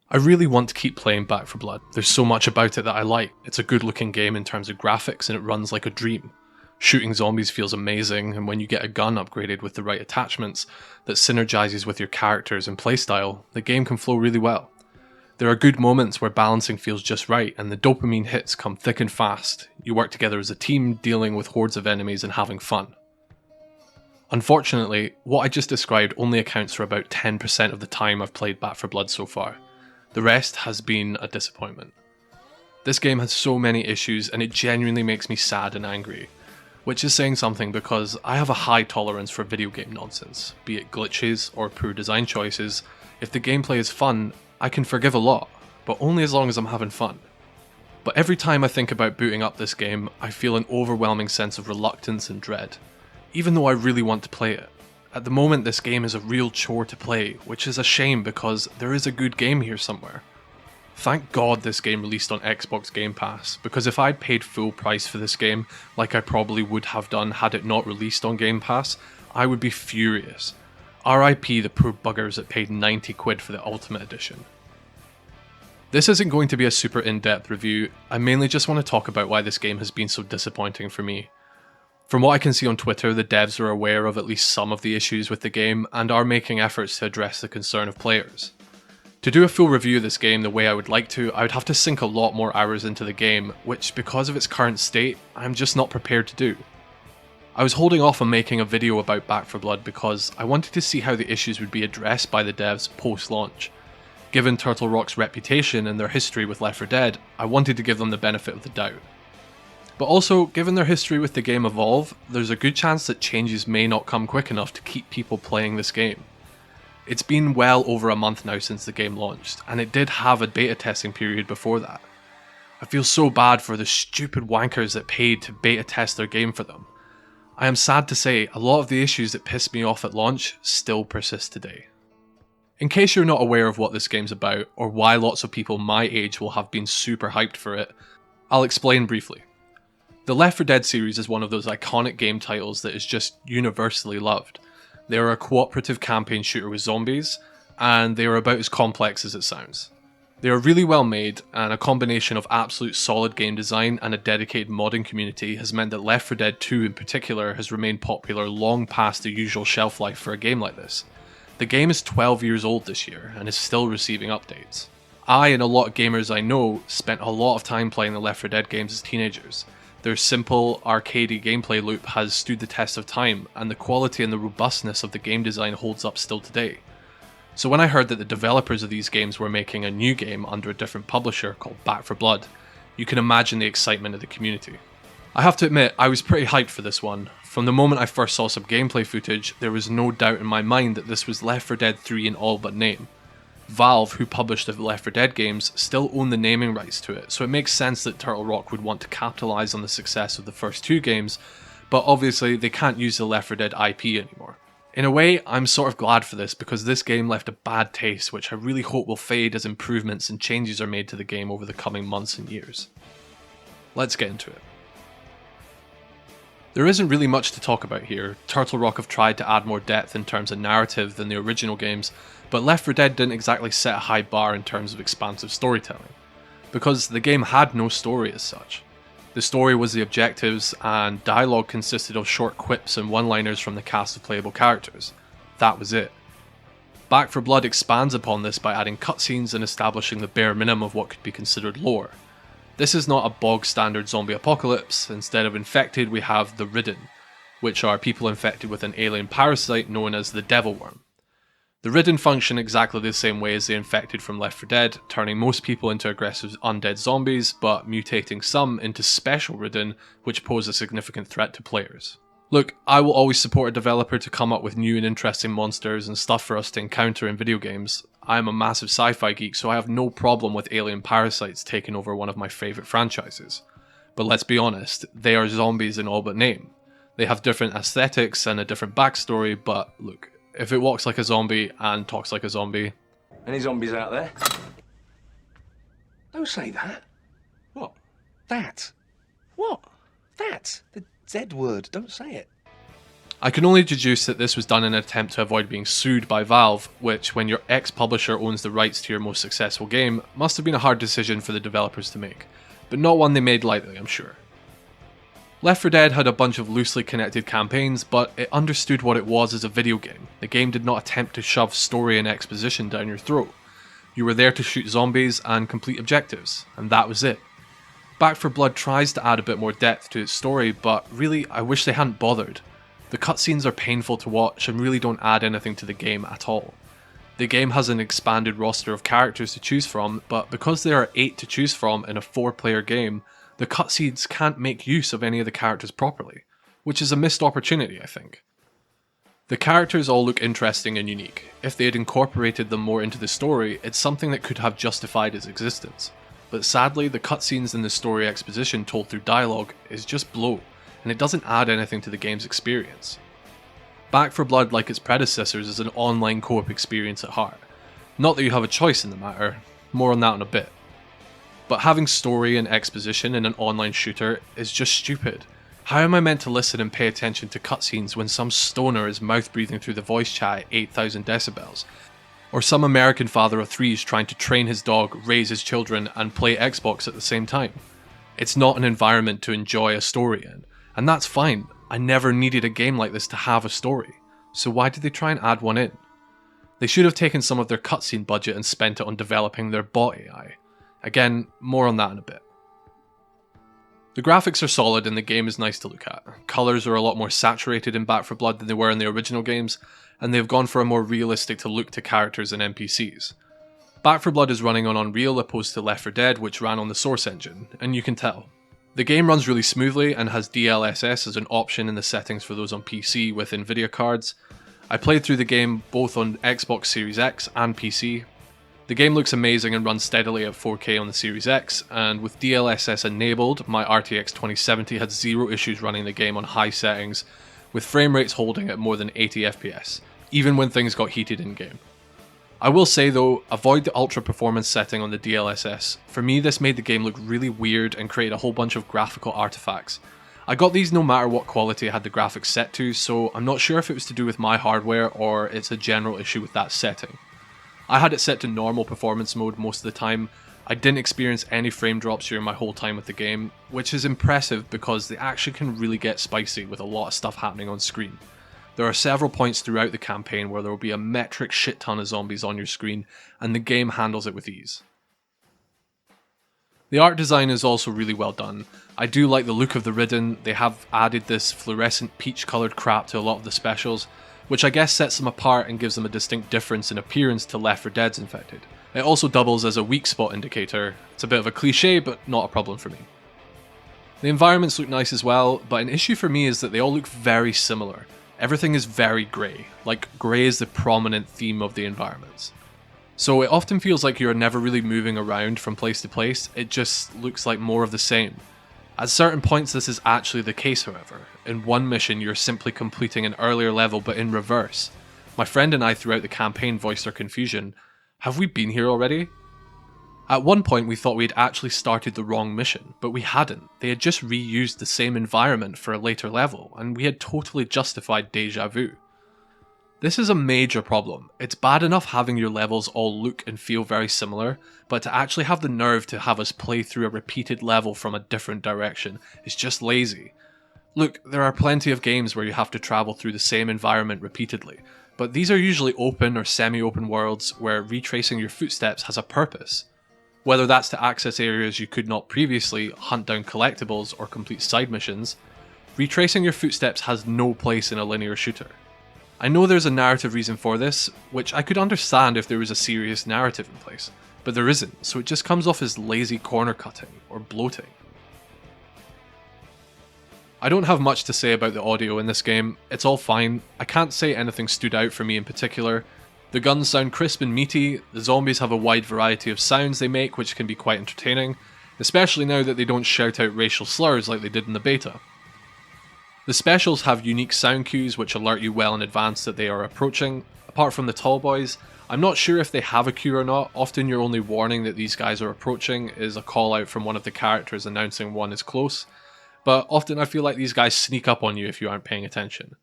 I really want to keep playing Back 4 Blood. There's so much about it that I like. It's a good looking game in terms of graphics and it runs like a dream. Shooting zombies feels amazing, and when you get a gun upgraded with the right attachments that synergizes with your characters and playstyle, the game can flow really well. There are good moments where balancing feels just right and the dopamine hits come thick and fast. You work together as a team, dealing with hordes of enemies and having fun. Unfortunately, what I just described only accounts for about 10% of the time I've played Back 4 Blood so far. The rest has been a disappointment. This game has so many issues and it genuinely makes me sad and angry. Which is saying something because I have a high tolerance for video game nonsense, be it glitches or poor design choices. If the gameplay is fun, I can forgive a lot, but only as long as I'm having fun. But every time I think about booting up this game, I feel an overwhelming sense of reluctance and dread, even though I really want to play it. At the moment this game is a real chore to play, which is a shame because there is a good game here somewhere. Thank God this game released on Xbox Game Pass, because if I'd paid full price for this game, like I probably would have done had it not released on Game Pass, I would be furious. RIP the poor buggers that paid 90 quid for the Ultimate Edition. This isn't going to be a super in-depth review, I mainly just want to talk about why this game has been so disappointing for me. From what I can see on Twitter, the devs are aware of at least some of the issues with the game and are making efforts to address the concern of players. To do a full review of this game the way I would like to, I would have to sink a lot more hours into the game, which because of its current state, I'm just not prepared to do. I was holding off on making a video about Back 4 Blood because I wanted to see how the issues would be addressed by the devs post-launch. Given Turtle Rock's reputation and their history with Left 4 Dead, I wanted to give them the benefit of the doubt. But also, given their history with the game Evolve, there's a good chance that changes may not come quick enough to keep people playing this game. It's been well over a month now since the game launched, and it did have a beta testing period before that. I feel so bad for the stupid wankers that paid to beta test their game for them. I am sad to say, a lot of the issues that pissed me off at launch still persist today. In case you're not aware of what this game's about, or why lots of people my age will have been super hyped for it, I'll explain briefly. The Left 4 Dead series is one of those iconic game titles that is just universally loved. They are a cooperative campaign shooter with zombies, and they are about as complex as it sounds. They are really well made, and a combination of absolute solid game design and a dedicated modding community has meant that Left 4 Dead 2 in particular has remained popular long past the usual shelf life for a game like this. The game is 12 years old this year, and is still receiving updates. I and a lot of gamers I know spent a lot of time playing the Left 4 Dead games as teenagers. Their simple, arcadey gameplay loop has stood the test of time, and the quality and the robustness of the game design holds up still today. So when I heard that the developers of these games were making a new game under a different publisher called Back 4 Blood, you can imagine the excitement of the community. I have to admit, I was pretty hyped for this one. From the moment I first saw some gameplay footage, there was no doubt in my mind that this was Left 4 Dead 3 in all but name. Valve, who published the Left 4 Dead games, still own the naming rights to it, so it makes sense that Turtle Rock would want to capitalise on the success of the first two games, but obviously they can't use the Left 4 Dead IP anymore. In a way, I'm sort of glad for this because this game left a bad taste which I really hope will fade as improvements and changes are made to the game over the coming months and years. Let's get into it. There isn't really much to talk about here. Turtle Rock have tried to add more depth in terms of narrative than the original games, but Left 4 Dead didn't exactly set a high bar in terms of expansive storytelling, because the game had no story as such. The story was the objectives, and dialogue consisted of short quips and one-liners from the cast of playable characters. That was it. Back 4 Blood expands upon this by adding cutscenes and establishing the bare minimum of what could be considered lore. This is not a bog-standard zombie apocalypse. Instead of infected, we have the Ridden, which are people infected with an alien parasite known as the Devil Worm. The Ridden function exactly the same way as the infected from Left 4 Dead, turning most people into aggressive undead zombies, but mutating some into special Ridden, which pose a significant threat to players. Look, I will always support a developer to come up with new and interesting monsters and stuff for us to encounter in video games. I am a massive sci-fi geek, so I have no problem with alien parasites taking over one of my favourite franchises. But let's be honest, they are zombies in all but name. They have different aesthetics and a different backstory, but look, if it walks like a zombie and talks like a zombie... Any zombies out there? Don't say that. What? That? What? That? The Z word. Don't say it. I can only deduce that this was done in an attempt to avoid being sued by Valve, which, when your ex-publisher owns the rights to your most successful game, must have been a hard decision for the developers to make, but not one they made lightly, I'm sure. Left 4 Dead had a bunch of loosely connected campaigns, but it understood what it was as a video game. The game did not attempt to shove story and exposition down your throat. You were there to shoot zombies and complete objectives, and that was it. Back 4 Blood tries to add a bit more depth to its story, but really, I wish they hadn't bothered. The cutscenes are painful to watch and really don't add anything to the game at all. The game has an expanded roster of characters to choose from, but because there are 8 to choose from in a 4-player game, the cutscenes can't make use of any of the characters properly, which is a missed opportunity, I think. The characters all look interesting and unique. If they had incorporated them more into the story, it's something that could have justified its existence. But sadly, the cutscenes and the story exposition told through dialogue is just bloat, and it doesn't add anything to the game's experience. Back 4 Blood, like its predecessors, is an online co-op experience at heart. Not that you have a choice in the matter, more on that in a bit. But having story and exposition in an online shooter is just stupid. How am I meant to listen and pay attention to cutscenes when some stoner is mouth breathing through the voice chat at 8,000 decibels? Or some American father of 3 is trying to train his dog, raise his children, and play Xbox at the same time? It's not an environment to enjoy a story in. And that's fine, I never needed a game like this to have a story, so why did they try and add one in? They should have taken some of their cutscene budget and spent it on developing their bot AI. Again, more on that in a bit. The graphics are solid and the game is nice to look at. Colours are a lot more saturated in Back 4 Blood than they were in the original games, and they've gone for a more realistic look to characters and NPCs. Back 4 Blood is running on Unreal opposed to Left 4 Dead, which ran on the Source engine, and you can tell. The game runs really smoothly and has DLSS as an option in the settings for those on PC with Nvidia cards. I played through the game both on Xbox Series X and PC. The game looks amazing and runs steadily at 4K on the Series X, and with DLSS enabled, my RTX 2070 had zero issues running the game on high settings, with frame rates holding at more than 80 FPS, even when things got heated in-game. I will say though, avoid the ultra performance setting on the DLSS. For me, this made the game look really weird and created a whole bunch of graphical artifacts. I got these no matter what quality I had the graphics set to, so I'm not sure if it was to do with my hardware or it's a general issue with that setting. I had it set to normal performance mode most of the time. I didn't experience any frame drops during my whole time with the game, which is impressive because the action can really get spicy with a lot of stuff happening on screen. There are several points throughout the campaign where there will be a metric shit ton of zombies on your screen, and the game handles it with ease. The art design is also really well done. I do like the look of the Ridden. They have added this fluorescent peach coloured crap to a lot of the specials, which I guess sets them apart and gives them a distinct difference in appearance to Left 4 Dead's Infected. It also doubles as a weak spot indicator. It's a bit of a cliche, but not a problem for me. The environments look nice as well, but an issue for me is that they all look very similar. Everything is very grey, like grey is the prominent theme of the environments. So it often feels like you're never really moving around from place to place, it just looks like more of the same. At certain points this is actually the case however. In one mission you're simply completing an earlier level but in reverse. My friend and I throughout the campaign voiced our confusion. Have we been here already? At one point we thought we had actually started the wrong mission, but we hadn't. They had just reused the same environment for a later level, and we had totally justified deja vu. This is a major problem. It's bad enough having your levels all look and feel very similar, but to actually have the nerve to have us play through a repeated level from a different direction is just lazy. Look, there are plenty of games where you have to travel through the same environment repeatedly, but these are usually open or semi-open worlds where retracing your footsteps has a purpose. Whether that's to access areas you could not previously, hunt down collectibles, or complete side missions, retracing your footsteps has no place in a linear shooter. I know there's a narrative reason for this, which I could understand if there was a serious narrative in place, but there isn't, so it just comes off as lazy corner cutting, or bloating. I don't have much to say about the audio in this game, it's all fine. I can't say anything stood out for me in particular. The guns sound crisp and meaty, the zombies have a wide variety of sounds they make which can be quite entertaining, especially now that they don't shout out racial slurs like they did in the beta. The specials have unique sound cues which alert you well in advance that they are approaching. Apart from the tall boys, I'm not sure if they have a cue or not. Often your only warning that these guys are approaching is a call out from one of the characters announcing one is close, but often I feel like these guys sneak up on you if you aren't paying attention.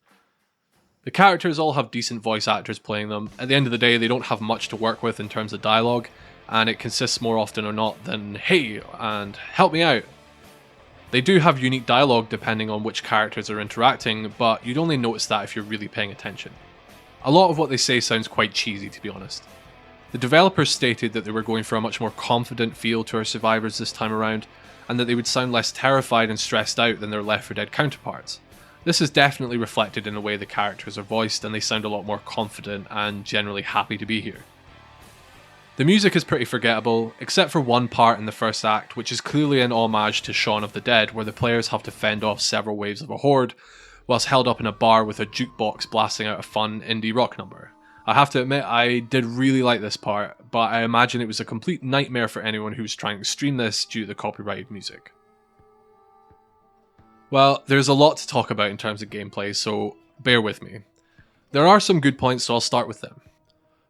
The characters all have decent voice actors playing them. At the end of the day, they don't have much to work with in terms of dialogue, and it consists more often or not than "hey" and "help me out." They do have unique dialogue depending on which characters are interacting, but you'd only notice that if you're really paying attention. A lot of what they say sounds quite cheesy, to be honest. The developers stated that they were going for a much more confident feel to our survivors this time around, and that they would sound less terrified and stressed out than their Left 4 Dead counterparts. This is definitely reflected in the way the characters are voiced, and they sound a lot more confident and generally happy to be here. The music is pretty forgettable, except for one part in the first act, which is clearly an homage to Shaun of the Dead, where the players have to fend off several waves of a horde, whilst held up in a bar with a jukebox blasting out a fun indie rock number. I have to admit, I did really like this part, but I imagine it was a complete nightmare for anyone who was trying to stream this due to the copyrighted music. Well, there's a lot to talk about in terms of gameplay, so bear with me. There are some good points, so I'll start with them.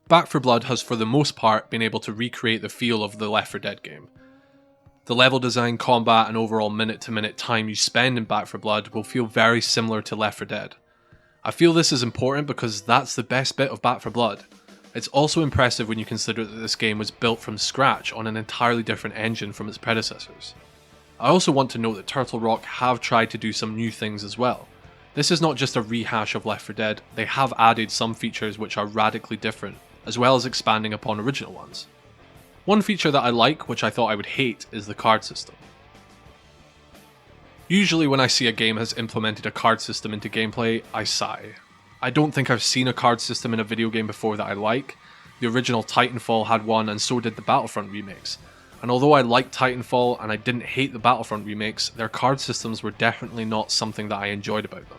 Back 4 Blood has for the most part been able to recreate the feel of the Left 4 Dead game. The level design, combat, and overall minute-to-minute time you spend in Back 4 Blood will feel very similar to Left 4 Dead. I feel this is important because that's the best bit of Back 4 Blood. It's also impressive when you consider that this game was built from scratch on an entirely different engine from its predecessors. I also want to note that Turtle Rock have tried to do some new things as well. This is not just a rehash of Left 4 Dead, they have added some features which are radically different, as well as expanding upon original ones. One feature that I like, which I thought I would hate, is the card system. Usually when I see a game has implemented a card system into gameplay, I sigh. I don't think I've seen a card system in a video game before that I like. The original Titanfall had one, and so did the Battlefront remakes. And although I liked Titanfall and I didn't hate the Battlefront remakes, their card systems were definitely not something that I enjoyed about them.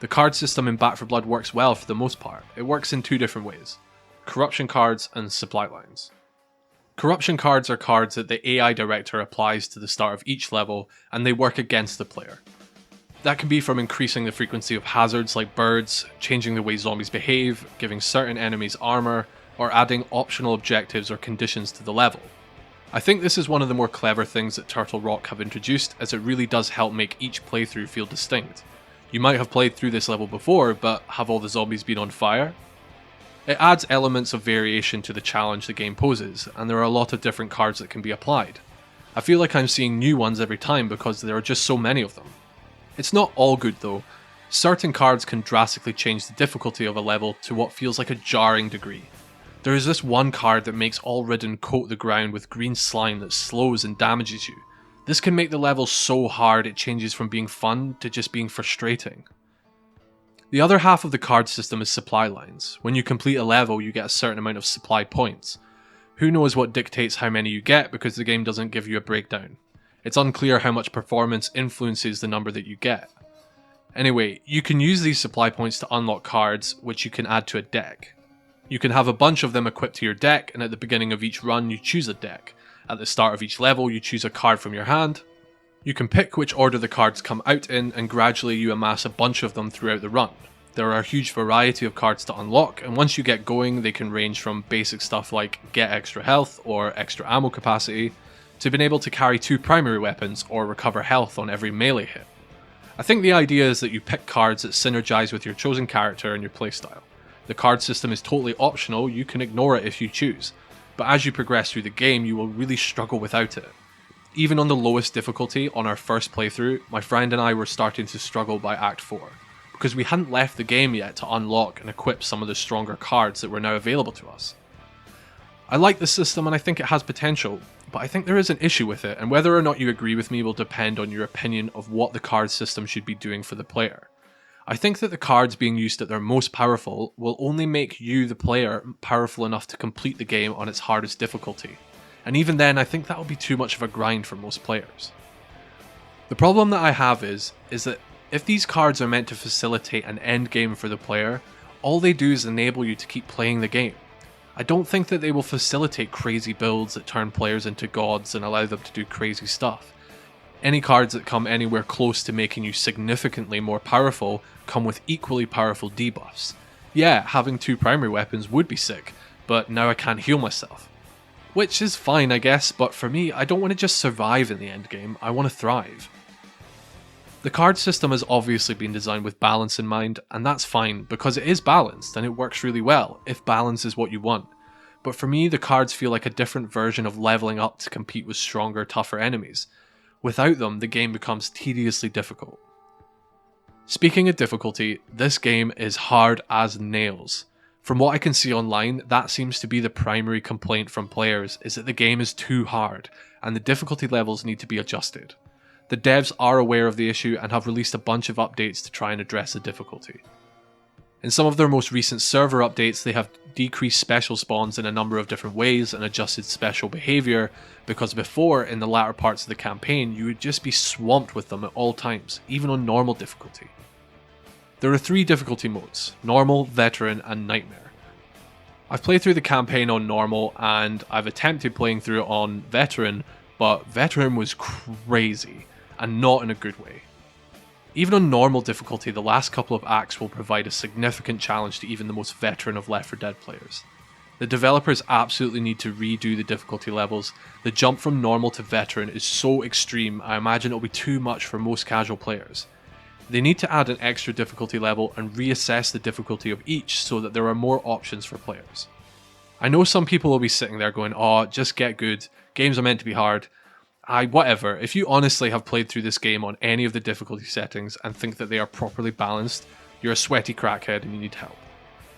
The card system in Back 4 Blood works well for the most part. It works in two different ways: corruption cards and supply lines. Corruption cards are cards that the AI director applies to the start of each level, and they work against the player. That can be from increasing the frequency of hazards like birds, changing the way zombies behave, giving certain enemies armor, or adding optional objectives or conditions to the level. I think this is one of the more clever things that Turtle Rock have introduced, as it really does help make each playthrough feel distinct. You might have played through this level before, but have all the zombies been on fire? It adds elements of variation to the challenge the game poses, and there are a lot of different cards that can be applied. I feel like I'm seeing new ones every time because there are just so many of them. It's not all good though. Certain cards can drastically change the difficulty of a level to what feels like a jarring degree. There is this one card that makes All Ridden coat the ground with green slime that slows and damages you. This can make the level so hard it changes from being fun to just being frustrating. The other half of the card system is supply lines. When you complete a level, you get a certain amount of supply points. Who knows what dictates how many you get because the game doesn't give you a breakdown. It's unclear how much performance influences the number that you get. Anyway, you can use these supply points to unlock cards, which you can add to a deck. You can have a bunch of them equipped to your deck, and at the beginning of each run you choose a deck. At the start of each level you choose a card from your hand. You can pick which order the cards come out in, and gradually you amass a bunch of them throughout the run. There are a huge variety of cards to unlock, and once you get going they can range from basic stuff like get extra health or extra ammo capacity, to being able to carry 2 primary weapons or recover health on every melee hit. I think the idea is that you pick cards that synergize with your chosen character and your playstyle. The card system is totally optional, you can ignore it if you choose, but as you progress through the game you will really struggle without it. Even on the lowest difficulty on our first playthrough, my friend and I were starting to struggle by Act 4, because we hadn't left the game yet to unlock and equip some of the stronger cards that were now available to us. I like the system and I think it has potential, but I think there is an issue with it, and whether or not you agree with me will depend on your opinion of what the card system should be doing for the player. I think that the cards being used at their most powerful will only make you, the player, powerful enough to complete the game on its hardest difficulty. And even then, I think that will be too much of a grind for most players. The problem that I have is that if these cards are meant to facilitate an end game for the player, all they do is enable you to keep playing the game. I don't think that they will facilitate crazy builds that turn players into gods and allow them to do crazy stuff. Any cards that come anywhere close to making you significantly more powerful come with equally powerful debuffs. Yeah, having 2 primary weapons would be sick, but now I can't heal myself. Which is fine I guess, but for me, I don't want to just survive in the endgame, I want to thrive. The card system has obviously been designed with balance in mind, and that's fine because it is balanced and it works really well if balance is what you want. But for me, the cards feel like a different version of leveling up to compete with stronger, tougher enemies. Without them, the game becomes tediously difficult. Speaking of difficulty, this game is hard as nails. From what I can see online, that seems to be the primary complaint from players, is that the game is too hard, and the difficulty levels need to be adjusted. The devs are aware of the issue and have released a bunch of updates to try and address the difficulty. In some of their most recent server updates, they have decreased special spawns in a number of different ways and adjusted special behaviour, because before, in the latter parts of the campaign, you would just be swamped with them at all times, even on normal difficulty. There are 3 difficulty modes: normal, veteran, and nightmare. I've played through the campaign on normal, and I've attempted playing through it on veteran, but veteran was crazy, and not in a good way. Even on normal difficulty, the last couple of acts will provide a significant challenge to even the most veteran of Left 4 Dead players. The developers absolutely need to redo the difficulty levels. The jump from normal to veteran is so extreme, I imagine it'll be too much for most casual players. They need to add an extra difficulty level and reassess the difficulty of each so that there are more options for players. I know some people will be sitting there going, "Oh, just get good, games are meant to be hard." Whatever, if you honestly have played through this game on any of the difficulty settings and think that they are properly balanced, you're a sweaty crackhead and you need help.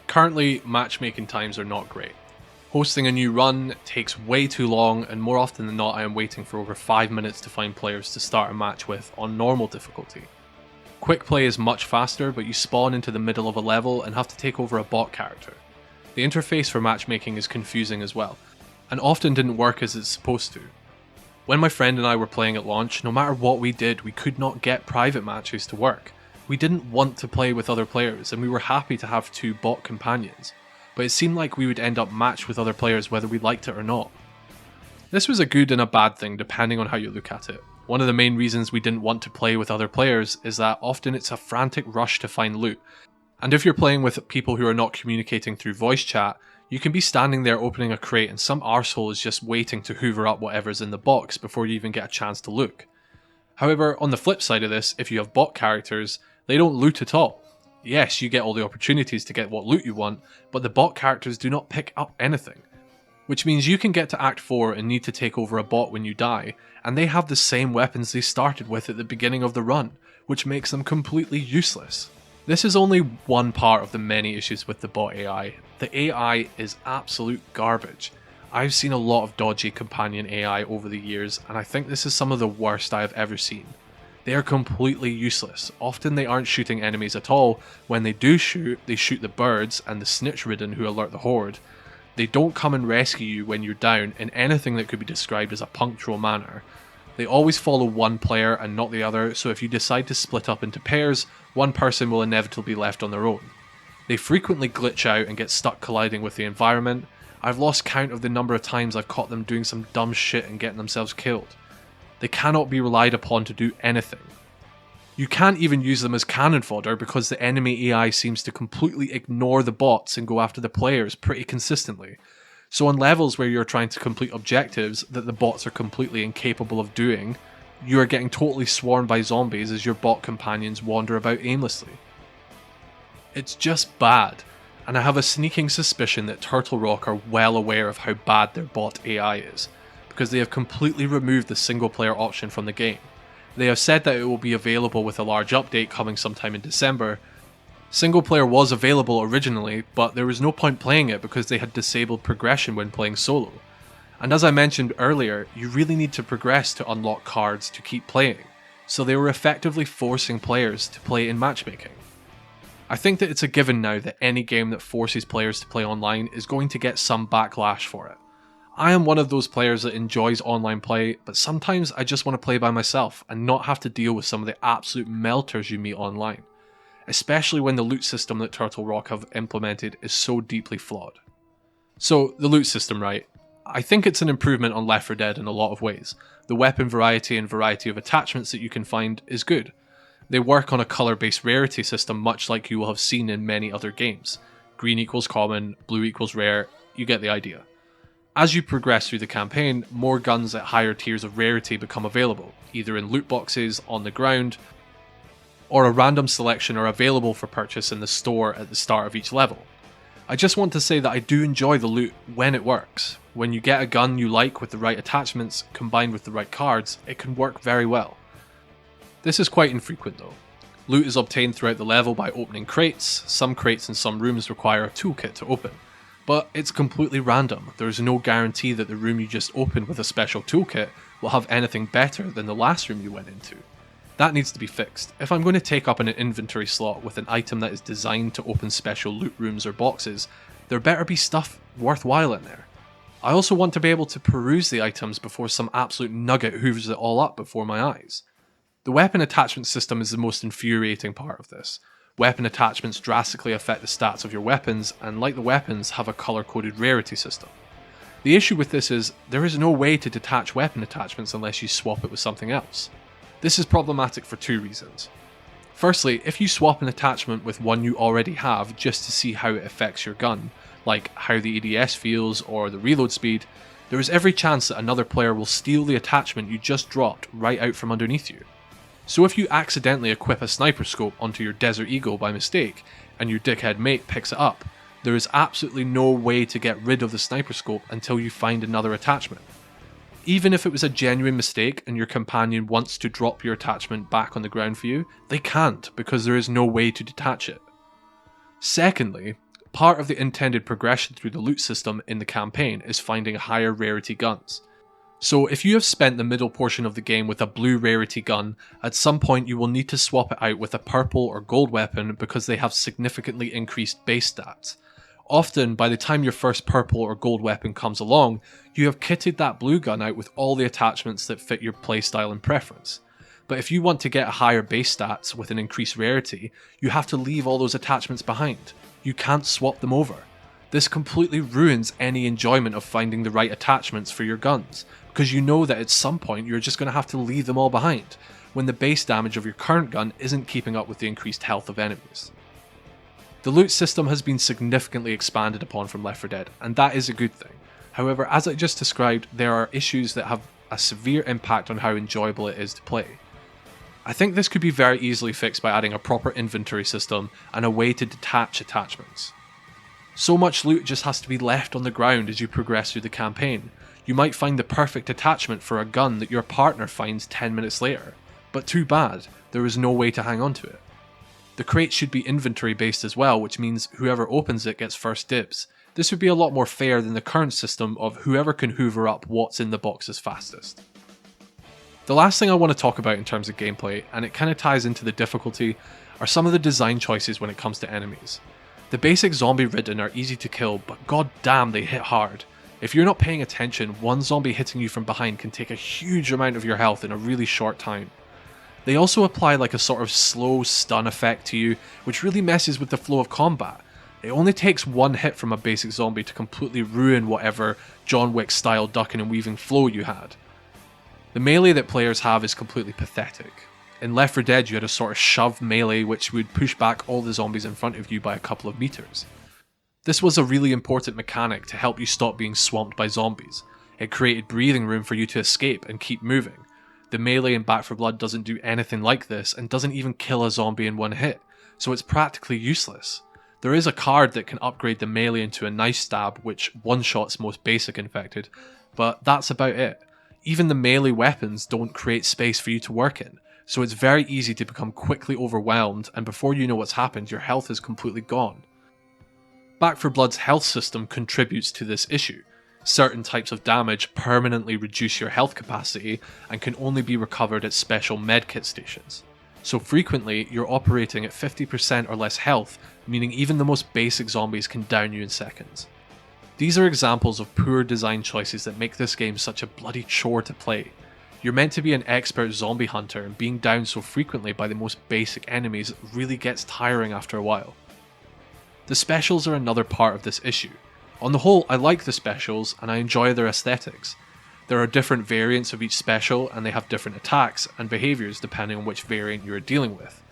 Currently, matchmaking times are not great. Hosting a new run takes way too long, and more often than not I am waiting for over 5 minutes to find players to start a match with on normal difficulty. Quick play is much faster, but you spawn into the middle of a level and have to take over a bot character. The interface for matchmaking is confusing as well, and often didn't work as it's supposed to. When my friend and I were playing at launch, no matter what we did, we could not get private matches to work. We didn't want to play with other players, and we were happy to have 2 bot companions, but it seemed like we would end up matched with other players whether we liked it or not. This was a good and a bad thing depending on how you look at it. One of the main reasons we didn't want to play with other players is that often it's a frantic rush to find loot, and if you're playing with people who are not communicating through voice chat, you can be standing there opening a crate and some arsehole is just waiting to hoover up whatever's in the box before you even get a chance to look. However, on the flip side of this, if you have bot characters, they don't loot at all. Yes, you get all the opportunities to get what loot you want, but the bot characters do not pick up anything. Which means you can get to Act 4 and need to take over a bot when you die, and they have the same weapons they started with at the beginning of the run, which makes them completely useless. This is only one part of the many issues with the bot AI. The AI is absolute garbage. I've seen a lot of dodgy companion AI over the years, and I think this is some of the worst I have ever seen. They are completely useless. Often they aren't shooting enemies at all. When they do shoot, they shoot the birds and the snitch-ridden who alert the horde. They don't come and rescue you when you're down in anything that could be described as a punctual manner. They always follow one player and not the other, so if you decide to split up into pairs, one person will inevitably be left on their own. They frequently glitch out and get stuck colliding with the environment. I've lost count of the number of times I've caught them doing some dumb shit and getting themselves killed. They cannot be relied upon to do anything. You can't even use them as cannon fodder because the enemy AI seems to completely ignore the bots and go after the players pretty consistently. So on levels where you're trying to complete objectives that the bots are completely incapable of doing, you are getting totally swarmed by zombies as your bot companions wander about aimlessly. It's just bad, and I have a sneaking suspicion that Turtle Rock are well aware of how bad their bot AI is, because they have completely removed the single player option from the game. They have said that it will be available with a large update coming sometime in December. Single player was available originally, but there was no point playing it because they had disabled progression when playing solo. And as I mentioned earlier, you really need to progress to unlock cards to keep playing, so they were effectively forcing players to play in matchmaking. I think that it's a given now that any game that forces players to play online is going to get some backlash for it. I am one of those players that enjoys online play, but sometimes I just want to play by myself and not have to deal with some of the absolute melters you meet online, especially when the loot system that Turtle Rock have implemented is so deeply flawed. So, the loot system, right? I think it's an improvement on Left 4 Dead in a lot of ways. The weapon variety and variety of attachments that you can find is good. They work on a colour-based rarity system much like you will have seen in many other games. Green equals common, blue equals rare, you get the idea. As you progress through the campaign, more guns at higher tiers of rarity become available, either in loot boxes, on the ground, or a random selection are available for purchase in the store at the start of each level. I just want to say that I do enjoy the loot when it works. When you get a gun you like with the right attachments combined with the right cards, it can work very well. This is quite infrequent though. Loot is obtained throughout the level by opening crates. Some crates in some rooms require a toolkit to open, but it's completely random. There is no guarantee that the room you just opened with a special toolkit will have anything better than the last room you went into. That needs to be fixed. If I'm going to take up an inventory slot with an item that is designed to open special loot rooms or boxes, there better be stuff worthwhile in there. I also want to be able to peruse the items before some absolute nugget hoovers it all up before my eyes. The weapon attachment system is the most infuriating part of this. Weapon attachments drastically affect the stats of your weapons, and like the weapons, have a color-coded rarity system. The issue with this is, there is no way to detach weapon attachments unless you swap it with something else. This is problematic for two reasons. Firstly, if you swap an attachment with one you already have just to see how it affects your gun, like how the ADS feels or the reload speed, there is every chance that another player will steal the attachment you just dropped right out from underneath you. So if you accidentally equip a sniper scope onto your Desert Eagle by mistake, and your dickhead mate picks it up, there is absolutely no way to get rid of the sniper scope until you find another attachment. Even if it was a genuine mistake and your companion wants to drop your attachment back on the ground for you, they can't because there is no way to detach it. Secondly, part of the intended progression through the loot system in the campaign is finding higher rarity guns. So if you have spent the middle portion of the game with a blue rarity gun, at some point you will need to swap it out with a purple or gold weapon because they have significantly increased base stats. Often, by the time your first purple or gold weapon comes along, you have kitted that blue gun out with all the attachments that fit your playstyle and preference. But if you want to get a higher base stats with an increased rarity, you have to leave all those attachments behind. You can't swap them over. This completely ruins any enjoyment of finding the right attachments for your guns, because you know that at some point you're just going to have to leave them all behind, when the base damage of your current gun isn't keeping up with the increased health of enemies. The loot system has been significantly expanded upon from Left 4 Dead, and that is a good thing. However, as I just described, there are issues that have a severe impact on how enjoyable it is to play. I think this could be very easily fixed by adding a proper inventory system and a way to detach attachments. So much loot just has to be left on the ground as you progress through the campaign. You might find the perfect attachment for a gun that your partner finds 10 minutes later, but too bad, there is no way to hang on to it. The crate should be inventory based as well, which means whoever opens it gets first dibs. This would be a lot more fair than the current system of whoever can hoover up what's in the boxes fastest. The last thing I want to talk about in terms of gameplay, and it kind of ties into the difficulty, are some of the design choices when it comes to enemies. The basic zombie ridden are easy to kill, but god damn they hit hard. If you're not paying attention, one zombie hitting you from behind can take a huge amount of your health in a really short time. They also apply like a sort of slow stun effect to you, which really messes with the flow of combat. It only takes one hit from a basic zombie to completely ruin whatever John Wick style ducking and weaving flow you had. The melee that players have is completely pathetic. In Left 4 Dead you had a sort of shove melee which would push back all the zombies in front of you by a couple of meters. This was a really important mechanic to help you stop being swamped by zombies. It created breathing room for you to escape and keep moving. The melee in Back 4 Blood doesn't do anything like this and doesn't even kill a zombie in one hit, so it's practically useless. There is a card that can upgrade the melee into a knife stab which one-shots most basic infected, but that's about it. Even the melee weapons don't create space for you to work in, so it's very easy to become quickly overwhelmed and before you know what's happened your health is completely gone. Back 4 Blood's health system contributes to this issue. Certain types of damage permanently reduce your health capacity and can only be recovered at special medkit stations. So frequently, you're operating at 50% or less health, meaning even the most basic zombies can down you in seconds. These are examples of poor design choices that make this game such a bloody chore to play. You're meant to be an expert zombie hunter, and being downed so frequently by the most basic enemies really gets tiring after a while. The specials are another part of this issue. On the whole, I like the specials and I enjoy their aesthetics. There are different variants of each special and they have different attacks and behaviours depending on which variant you are dealing with.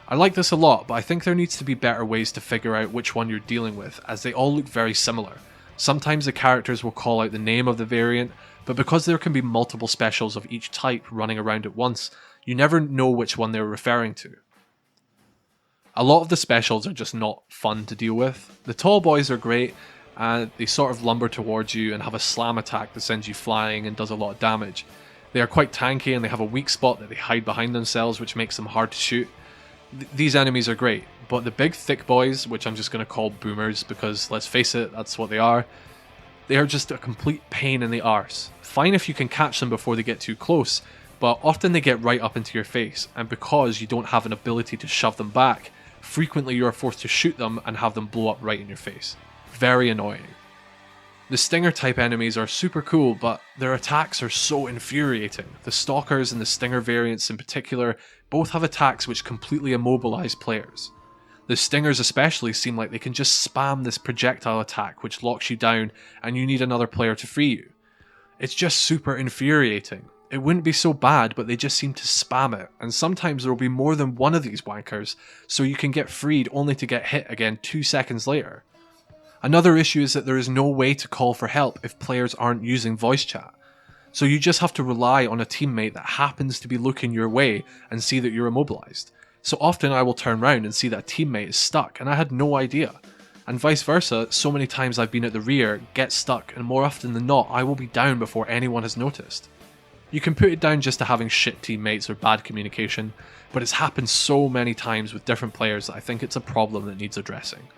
I like this a lot, but I think there needs to be better ways to figure out which one you're dealing with, as they all look very similar. Sometimes the characters will call out the name of the variant, but because there can be multiple specials of each type running around at once, you never know which one they're referring to. A lot of the specials are just not fun to deal with. The tall boys are great, and they sort of lumber towards you and have a slam attack that sends you flying and does a lot of damage. They are quite tanky and they have a weak spot that they hide behind themselves, which makes them hard to shoot. These enemies are great, but the big thick boys, which I'm just going to call boomers because let's face it, that's what they are just a complete pain in the arse. Fine if you can catch them before they get too close, but often they get right up into your face, and because you don't have an ability to shove them back, frequently you are forced to shoot them and have them blow up right in your face. Very annoying. The stinger type enemies are super cool, but their attacks are so infuriating. The stalkers and the stinger variants in particular both have attacks which completely immobilize players. The stingers especially seem like they can just spam this projectile attack which locks you down and you need another player to free you. It's just super infuriating. It wouldn't be so bad, but they just seem to spam it, and sometimes there will be more than one of these wankers, so you can get freed only to get hit again 2 seconds later. Another issue is that there is no way to call for help if players aren't using voice chat. So you just have to rely on a teammate that happens to be looking your way and see that you're immobilized. So often I will turn around and see that a teammate is stuck and I had no idea. And vice versa, so many times I've been at the rear, get stuck, and more often than not I will be down before anyone has noticed. You can put it down just to having shit teammates or bad communication, but it's happened so many times with different players that I think it's a problem that needs addressing.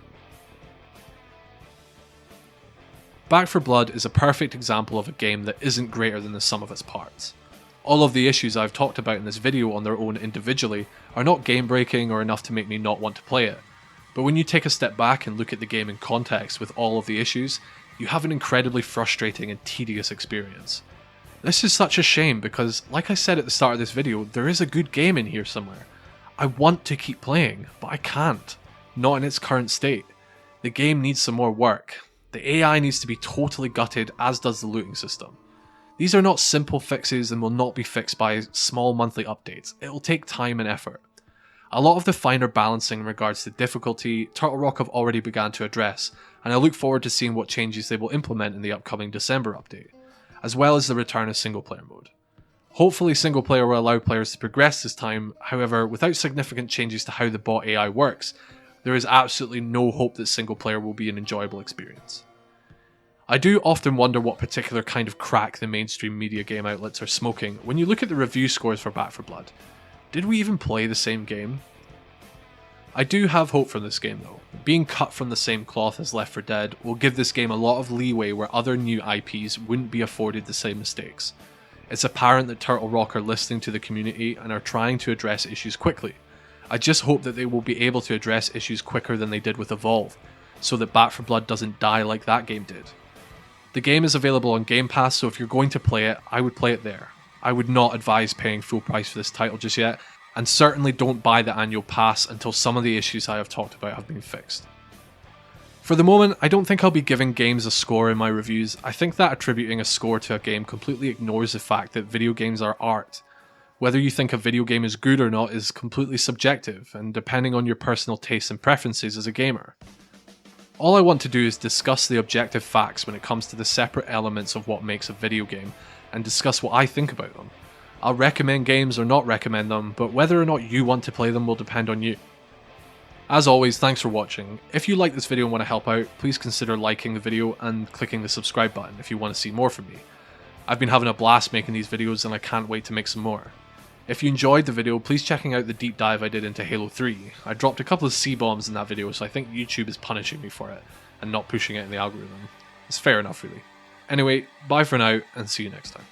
Back 4 Blood is a perfect example of a game that isn't greater than the sum of its parts. All of the issues I've talked about in this video on their own individually are not game breaking or enough to make me not want to play it, but when you take a step back and look at the game in context with all of the issues, you have an incredibly frustrating and tedious experience. This is such a shame because, like I said at the start of this video, there is a good game in here somewhere. I want to keep playing, but I can't. Not in its current state. The game needs some more work. The AI needs to be totally gutted, as does the looting system. These are not simple fixes and will not be fixed by small monthly updates. It will take time and effort. A lot of the finer balancing in regards to difficulty, Turtle Rock have already begun to address, and I look forward to seeing what changes they will implement in the upcoming December update, as well as the return of single player mode. Hopefully single player will allow players to progress this time, however, without significant changes to how the bot AI works, there is absolutely no hope that single player will be an enjoyable experience. I do often wonder what particular kind of crack the mainstream media game outlets are smoking when you look at the review scores for Back 4 Blood. Did we even play the same game? I do have hope for this game though. Being cut from the same cloth as Left 4 Dead will give this game a lot of leeway where other new IPs wouldn't be afforded the same mistakes. It's apparent that Turtle Rock are listening to the community and are trying to address issues quickly. I just hope that they will be able to address issues quicker than they did with Evolve, so that Back 4 Blood doesn't die like that game did. The game is available on Game Pass, so if you're going to play it, I would play it there. I would not advise paying full price for this title just yet, and certainly don't buy the annual pass until some of the issues I have talked about have been fixed. For the moment, I don't think I'll be giving games a score in my reviews. I think that attributing a score to a game completely ignores the fact that video games are art. Whether you think a video game is good or not is completely subjective, and depending on your personal tastes and preferences as a gamer. All I want to do is discuss the objective facts when it comes to the separate elements of what makes a video game, and discuss what I think about them. I'll recommend games or not recommend them, but whether or not you want to play them will depend on you. As always, thanks for watching. If you like this video and want to help out, please consider liking the video and clicking the subscribe button if you want to see more from me. I've been having a blast making these videos and I can't wait to make some more. If you enjoyed the video, please checking out the deep dive I did into Halo 3. I dropped a couple of C-bombs in that video, so I think YouTube is punishing me for it, and not pushing it in the algorithm. It's fair enough really. Anyway, bye for now, and see you next time.